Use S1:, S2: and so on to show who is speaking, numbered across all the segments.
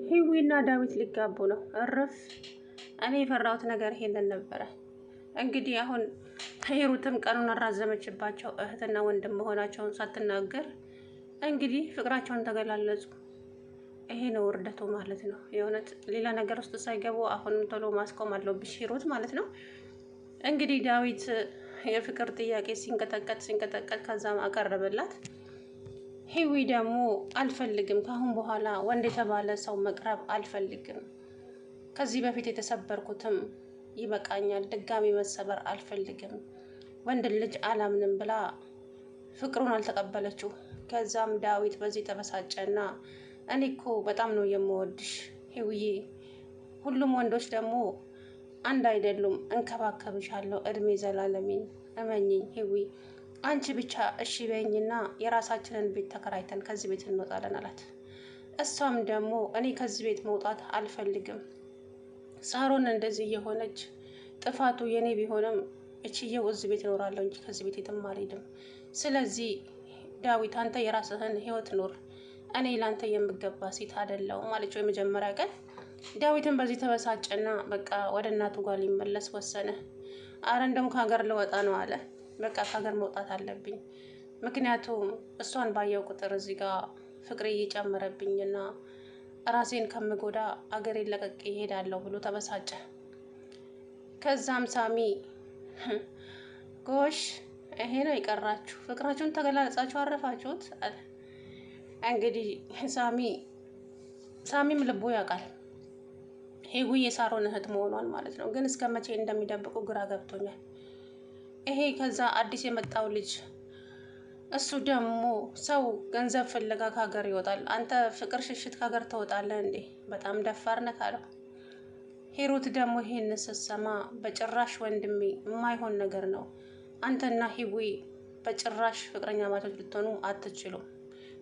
S1: ሂዊና ዳዊት ሊጋቡ ነው። እርፍ! እኔ የፈራሁት ነገር ይሄንን ነበረ። እንግዲህ አሁን ሂሩትም ቀኑን አራዘመችባቸው። እህትና ወንድም መሆናቸውን ሳትናገር እንግዲህ ፍቅራቸውን ተገላለጹ። ይሄ ነው ውርደቱ ማለት ነው። የእውነት ሌላ ነገር ውስጥ ሳይገቡ አሁንም ቶሎ ማስቆም አለብሽ ሂሩት ማለት ነው። እንግዲህ ዳዊት የፍቅር ጥያቄ ሲንቀጠቀጥ ከዛም አቀረበላት። ሂዊ ደግሞ አልፈልግም፣ ካሁን በኋላ ወንድ የተባለ ሰው መቅረብ አልፈልግም፣ ከዚህ በፊት የተሰበርኩትም ይበቃኛል፣ ድጋሚ መሰበር አልፈልግም፣ ወንድ ልጅ አላምንም ብላ ፍቅሩን አልተቀበለችው። ከዛም ዳዊት በዚህ ተበሳጨና እኔ እኮ በጣም ነው የምወድሽ ሂዊዬ፣ ሁሉም ወንዶች ደግሞ አንድ አይደሉም፣ እንከባከብሻለሁ እድሜ ዘላለሜን፣ እመኝኝ ሂዊ፣ አንቺ ብቻ እሺ በይኝና የራሳችንን ቤት ተከራይተን ከዚህ ቤት እንወጣለን አላት። እሷም ደግሞ እኔ ከዚህ ቤት መውጣት አልፈልግም፣ ሳሮን እንደዚህ የሆነች ጥፋቱ የኔ ቢሆንም እችዬው እዚህ ቤት እኖራለሁ እንጂ ከዚህ ቤት የትም አልሄድም። ስለዚህ ዳዊት አንተ የራስህን ህይወት ኑር፣ እኔ ላንተ የምገባ ሴት አይደለሁም አለችው የመጀመሪያ ቀን። ዳዊትን በዚህ ተበሳጨና በቃ ወደ እናቱ ጋር ሊመለስ ወሰነ። አረ እንደውም ከሀገር ልወጣ ነው አለ። በቃ ከሀገር መውጣት አለብኝ፣ ምክንያቱም እሷን ባየው ቁጥር እዚህ ጋር ፍቅሬ እየጨመረብኝና ራሴን ከምጎዳ አገሬን ለቀቄ እሄዳለሁ ብሎ ተበሳጨ። ከዛም ሳሚ ጎሽ ይሄ ነው የቀራችሁ፣ ፍቅራችሁን ተገላለጻችሁ አረፋችሁት አለ። እንግዲህ ሳሚም ልቡ ያውቃል ሂዊ የሳሮን እህት መሆኗን ማለት ነው። ግን እስከ መቼ እንደሚደብቁ ግራ ገብቶኛል። ይሄ ከዛ አዲስ የመጣው ልጅ እሱ ደግሞ ሰው ገንዘብ ፍለጋ ከሀገር ይወጣል፣ አንተ ፍቅር ሽሽት ከሀገር ትወጣለህ እንዴ? በጣም ደፋር ነህ አለው። ሂሩት ደግሞ ይሄን ስትሰማ በጭራሽ ወንድሜ የማይሆን ነገር ነው፣ አንተና ሂዊ በጭራሽ ፍቅረኛ ማቾች ልትሆኑ አትችሉም፣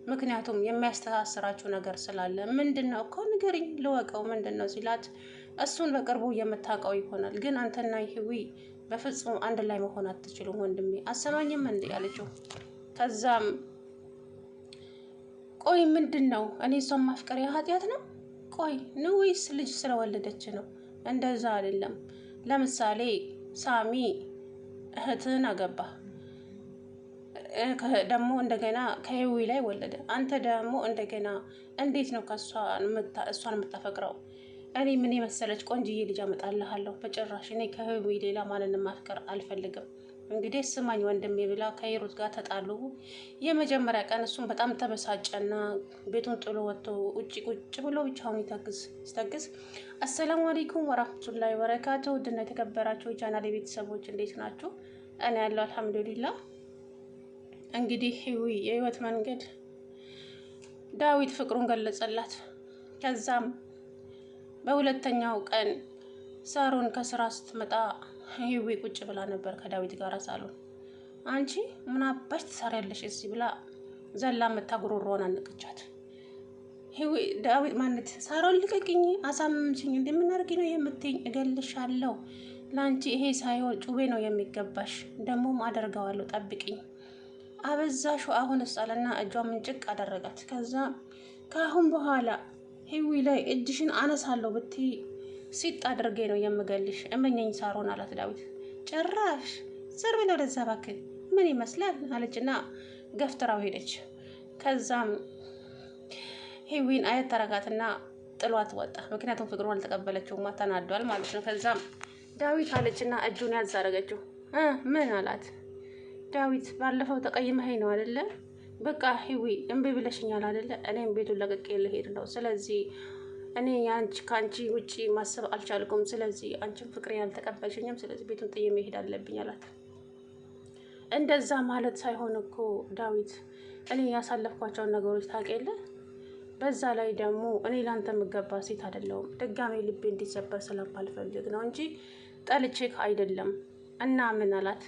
S1: ምክንያቱም የሚያስተሳስራችሁ ነገር ስላለ። ምንድን ነው እኮ ንገሪኝ ልወቀው ምንድን ነው ሲላት፣ እሱን በቅርቡ የምታውቀው ይሆናል፣ ግን አንተና ሂዊ በፍጹም አንድ ላይ መሆን አትችሉም ወንድሜ፣ አሰማኝም እንዴ አለችው። ከዛም ቆይ ምንድን ነው እኔ እሷን ማፍቀር ኃጢአት ነው? ቆይ ነው ወይስ ልጅ ስለወለደች ነው? እንደዛ አይደለም። ለምሳሌ ሳሚ እህትን አገባ፣ ደግሞ እንደገና ከሂዊ ላይ ወለደ። አንተ ደግሞ እንደገና እንዴት ነው እሷን የምታፈቅረው? እኔ ምን የመሰለች ቆንጅዬ ልጅ አመጣልሃለሁ። በጭራሽ እኔ ከሂዊ ሌላ ማንንም ማፍቀር አልፈልግም። እንግዲህ ስማኝ ወንድሜ ብላ ከሂሩት ጋር ተጣሉ። የመጀመሪያ ቀን እሱም በጣም ተበሳጨና ቤቱን ጥሎ ወጥቶ ውጭ ቁጭ ብሎ ብቻውን ይስተግዝ። አሰላሙ አለይኩም ወራህመቱላሂ ወበረካቱ። ውድና የተከበራችሁ የቻናሌ ቤተሰቦች እንዴት ናችሁ? እኔ ያለው አልሐምዱሊላህ። እንግዲህ ሂዊ የህይወት መንገድ ዳዊት ፍቅሩን ገለጸላት። ከዛም በሁለተኛው ቀን ሳሮን ከስራ ስትመጣ ሂዊ ቁጭ ብላ ነበር ከዳዊት ጋር ሳሎን። አንቺ ምን አባሽ ትሰሪያለሽ እዚህ ብላ ዘላ መታ ጉሮሮዋን አነቀቻት። ሂዊ ዳዊት ማለት ሳሮን ልቀቅኝ፣ አሳምምሽኝ፣ እንደምናርጊ ነው የምትይኝ? እገልሻለሁ። ለአንቺ ይሄ ሳይሆን ጩቤ ነው የሚገባሽ፣ ደግሞም አደርገዋለሁ፣ ጠብቂኝ። አበዛሹ አሁን አለና እጇ ምንጭቅ አደረጋት። ከዛ ከአሁን በኋላ ሂዊ ላይ እጅሽን አነሳለሁ ብትይ ሲጥ አድርጌ ነው የምገልሽ፣ እመኘኝ ሳሮን አላት ዳዊት። ጭራሽ ዘር ብለው ወደዛ እባክህ ምን ይመስላል አለችና ገፍትራው ሄደች። ከዛም ሂዊን አየት ተረጋትና ጥሏት ወጣ። ምክንያቱም ፍቅሩን አልተቀበለችውማ ተናዷል ማለት ነው። ከዛም ዳዊት አለችና እጁን ያዝ አደረገችው። ምን አላት ዳዊት፣ ባለፈው ተቀይመኸኝ ነው አይደለ? በቃ ሂዊ እምቢ ብለሽኛል አይደለ? እኔም ቤቱን ለቅቄ ልሄድ ነው። ስለዚህ እኔ ከአንቺ ውጪ ማሰብ አልቻልኩም። ስለዚህ አንቺም ፍቅሬን አልተቀበልሽኝም። ስለዚህ ቤቱን ጥዬ መሄድ አለብኝ አላት። እንደዛ ማለት ሳይሆን እኮ ዳዊት፣ እኔ ያሳለፍኳቸውን ነገሮች ታውቅ የለ? በዛ ላይ ደግሞ እኔ ላንተ የምገባ ሴት አይደለሁም። ድጋሜ ልቤ እንዲሰበር ስለማልፈልግ ነው እንጂ ጠልቼክ አይደለም። እና ምን አላት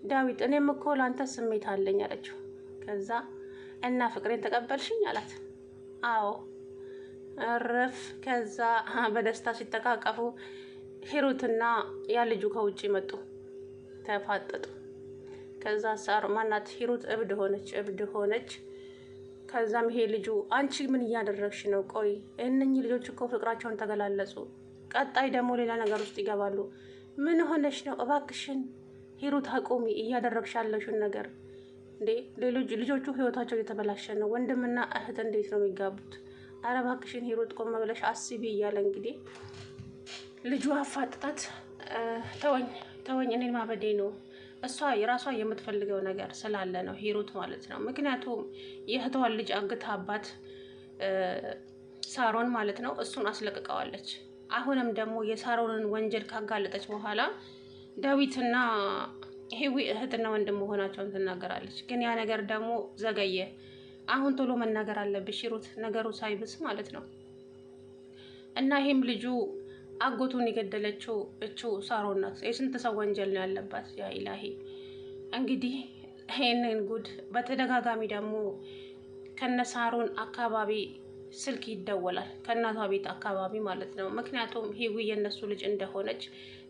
S1: ዳዊት፣ እኔም እኮ ላንተ ስሜት አለኝ አለችው። ከዛ እና ፍቅሬን ተቀበልሽኝ አላት። አዎ እረፍ። ከዛ በደስታ ሲተቃቀፉ ሂሩትና ያ ልጁ ከውጭ መጡ፣ ተፋጠጡ። ከዛ ሳር ማናት ሂሩት እብድ ሆነች። ከዛም ይሄ ልጁ አንቺ ምን እያደረግሽ ነው? ቆይ እነኚህ ልጆች እኮ ፍቅራቸውን ተገላለጹ፣ ቀጣይ ደግሞ ሌላ ነገር ውስጥ ይገባሉ። ምን ሆነሽ ነው? እባክሽን ሂሩት አቁሚ እያደረግሽ ያለሽውን ነገር እንዴ! ሌሎች ልጆቹ ህይወታቸው እየተበላሸ ነው። ወንድምና እህት እንዴት ነው የሚጋቡት? አረ እባክሽን ሂሩት ቆም ብለሽ አስቢ እያለ እንግዲህ ልጁ አፋጥጣት። ተወኝ ተወኝ፣ እኔን ማበዴ ነው። እሷ የራሷ የምትፈልገው ነገር ስላለ ነው ሂሩት ማለት ነው። ምክንያቱም የእህቷን ልጅ አግታባት ሳሮን ማለት ነው እሱን አስለቅቀዋለች። አሁንም ደግሞ የሳሮንን ወንጀል ካጋለጠች በኋላ ዳዊትና ሂዊ እህትና ወንድም መሆናቸውን ትናገራለች። ግን ያ ነገር ደግሞ ዘገየ። አሁን ቶሎ መናገር አለብሽ ሂሩት፣ ነገሩ ሳይብስ ማለት ነው። እና ይህም ልጁ አጎቱን የገደለችው ሳሮን ናት። የስንት ሰው ወንጀል ነው ያለባት? ያ ኢላሂ። እንግዲህ ይህንን ጉድ በተደጋጋሚ ደግሞ ከነሳሮን አካባቢ ስልክ ይደወላል፣ ከእናቷ ቤት አካባቢ ማለት ነው። ምክንያቱም ሂዊ የእነሱ ልጅ እንደሆነች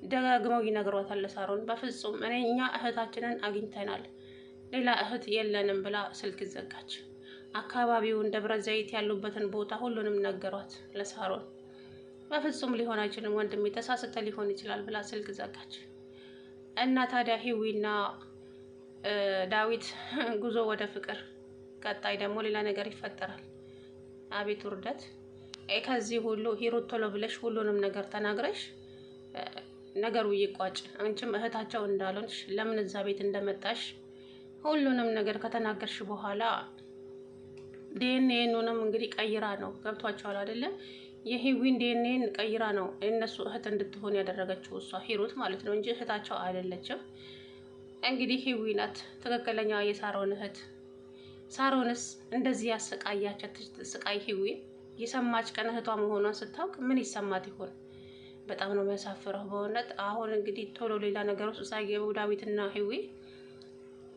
S1: ደጋግመው ይነግሯታል ለሳሮን። በፍጹም እኛ እህታችንን አግኝተናል፣ ሌላ እህት የለንም ብላ ስልክ ዘጋች። አካባቢውን ደብረ ዘይት ያሉበትን ቦታ ሁሉንም ነገሯት ለሳሮን። በፍጹም ሊሆን አይችልም ወንድሜ ተሳስተ ሊሆን ይችላል ብላ ስልክ ዘጋች። እና ታዲያ ሂዊና ዳዊት ጉዞ ወደ ፍቅር፣ ቀጣይ ደግሞ ሌላ ነገር ይፈጠራል። አቤት ውርደት! ከዚህ ሁሉ ሂሩት ቶሎ ብለሽ ሁሉንም ነገር ተናግረሽ ነገሩ ይቋጭ። አንቺም እህታቸው እንዳልሆንሽ ለምን እዛ ቤት እንደመጣሽ ሁሉንም ነገር ከተናገርሽ በኋላ ዲኤንኤኑንም እንግዲህ ቀይራ ነው። ገብቷቸዋል አይደለም? የሂዊን ዲኤንኤን ቀይራ ነው እነሱ እህት እንድትሆን ያደረገችው እሷ ሂሩት ማለት ነው እንጂ እህታቸው አይደለችም። እንግዲህ ሂዊ ናት ትክክለኛ የሳሮን እህት። ሳሮንስ እንደዚህ ያሰቃያቻት ስቃይ ሂዊ የሰማች ቀን እህቷ መሆኗን ስታውቅ ምን ይሰማት ይሆን? በጣም ነው የሚያሳፍረው በእውነት። አሁን እንግዲህ ቶሎ ሌላ ነገር ውስጥ ሳይገቡ ዳዊትና ሂዊ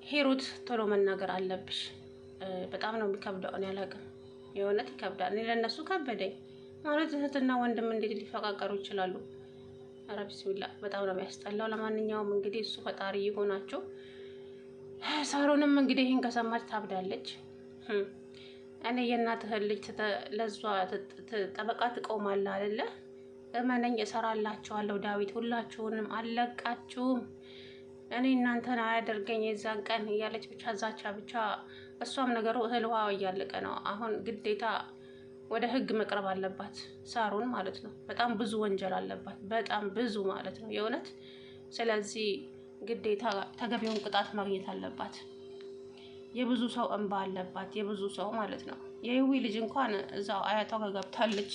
S1: ሂሩት ቶሎ መናገር አለብሽ። በጣም ነው የሚከብደው። እኔ አላውቅም፣ የእውነት ይከብዳል። እኔ ለእነሱ ከበደኝ ማለት እህትና ወንድም እንዴት ሊፈቃቀሩ ይችላሉ? ኧረ ቢስሚላ በጣም ነው የሚያስጠላው። ለማንኛውም እንግዲህ እሱ ፈጣሪ ይሆናቸው። ሳሮንም እንግዲህ ይህን ከሰማች ታብዳለች። እኔ የእናትህን ልጅ ለሷ ጠበቃ ትቆማለህ አይደለ? እመነኝ እሰራላችኋለሁ ዳዊት፣ ሁላችሁንም አልለቃችሁም። እኔ እናንተን አያደርገኝ የዛን ቀን እያለች ብቻ ዛቻ ብቻ። እሷም ነገሩ እህል ውሃ እያለቀ ነው። አሁን ግዴታ ወደ ህግ መቅረብ አለባት ሳሮን ማለት ነው። በጣም ብዙ ወንጀል አለባት፣ በጣም ብዙ ማለት ነው የእውነት። ስለዚህ ግዴታ ተገቢውን ቅጣት ማግኘት አለባት። የብዙ ሰው እንባ አለባት፣ የብዙ ሰው ማለት ነው። የህዊ ልጅ እንኳን እዛው አያቷ ጋር ገብታለች።